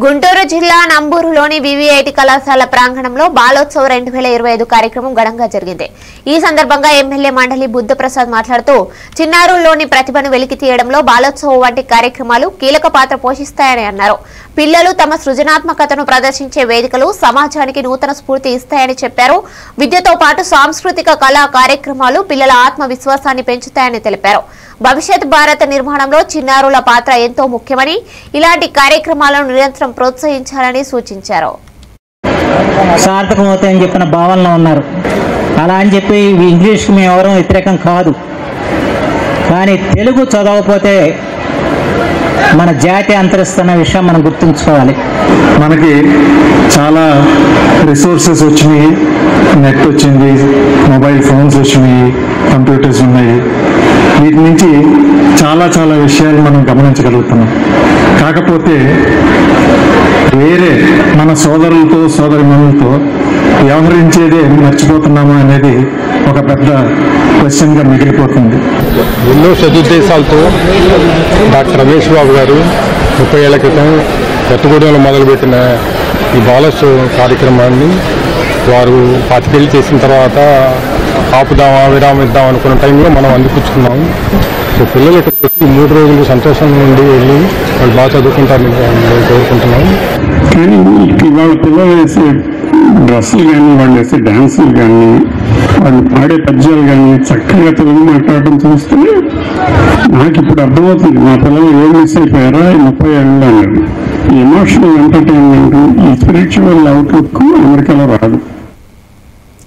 గుంటూరు జిల్లా నంబూరులోని వివిఐటి కళాశాల ప్రాంగణంలో బాలోత్సవ్ 2025 కార్యక్రమం ఘనంగా జరిగింది. ఈ సందర్భంగా ఎమ్మెల్యే మండలి బుద్ధప్రసాద్ మాట్లాడుతూ చిన్నారుల్లోని ప్రతిభను వెలికి తీయడంలో బాలోత్సవ్ వంటి కార్యక్రమాలు కీలక పాత్ర పోషిస్తాయని అన్నారు. పిల్లలు తమ సృజనాత్మకతను ప్రదర్శించే వేదికలు సమాజానికి నూతన స్ఫూర్తి ఇస్తాయని చెప్పారు. విద్యతో పాటు సాంస్కృతిక కళా కార్యక్రమాలు పిల్లల ఆత్మవిశ్వాసాన్ని పెంచుతాయని తెలిపారు. భవిష్యత్ భారత నిర్మాణంలో చిన్నారుల పాత్ర ఎంతో ముఖ్యమని, ఇలాంటి కార్యక్రమాలను నిరంతరం ప్రోత్సహించాలని సూచించారు. సార్థకమవుతాయని చెప్పిన భావనలో ఉన్నారు. అలా అని చెప్పి ఇంగ్లీష్కి మేము ఎవరూ వ్యతిరేకం కాదు, కానీ తెలుగు చదవకపోతే మన జాతి అంతరిస్తున్న విషయం మనం గుర్తుంచుకోవాలి. మనకి చాలా రిసోర్సెస్ వచ్చినాయి, నెట్ వచ్చింది, మొబైల్ ఫోన్స్ వచ్చినాయి, కంప్యూటర్స్ ఉన్నాయి. వీటి నుంచి చాలా చాలా విషయాలు మనం గమనించగలుగుతున్నాం. కాకపోతే వేరే మన సోదరులతో సోదరిమణులతో వ్యవహరించేదే మర్చిపోతున్నామా అనేది ఒక పెద్ద క్వశ్చన్గా మిగిలిపోతుంది. ఎన్నో సదుద్దేశాలతో డాక్టర్ రమేష్ బాబు గారు 30 ఏళ్ల క్రితం కొత్తగూడెంలో మొదలుపెట్టిన ఈ బాలోత్సవ్ కార్యక్రమాన్ని వారు 25 ఏళ్ళు చేసిన తర్వాత ఆపుదామా విరామిద్దాం అనుకున్న టైంలో మనం అందిపుచ్చుకున్నాం. సో పిల్లలు ఇక్కడికి వచ్చి 3 రోజులు సంతోషంగా ఉండి వెళ్ళి వాళ్ళు బాగా చదువుకుంటారని మేము కోరుకుంటున్నాం. కానీ ఇవాళ పిల్లలు వేసే డ్రెస్సులు కానీ, వాళ్ళు వేసే డ్యాన్సులు కానీ, వాళ్ళు పాడే పద్యాలు కానీ చక్కగా తెలుగు మాట్లాడటం చూస్తే నాకు ఇప్పుడు అర్థమవుతుంది, మా పిల్లలు ఏం మిస్ అయిపోయారా 30 ఏళ్ళు అన్నారు. ఈ ఎమోషనల్ ఎంటర్టైన్మెంట్, ఈ స్పిరిచువల్ అవుట్లుక్ అమెరికాలో రాదు.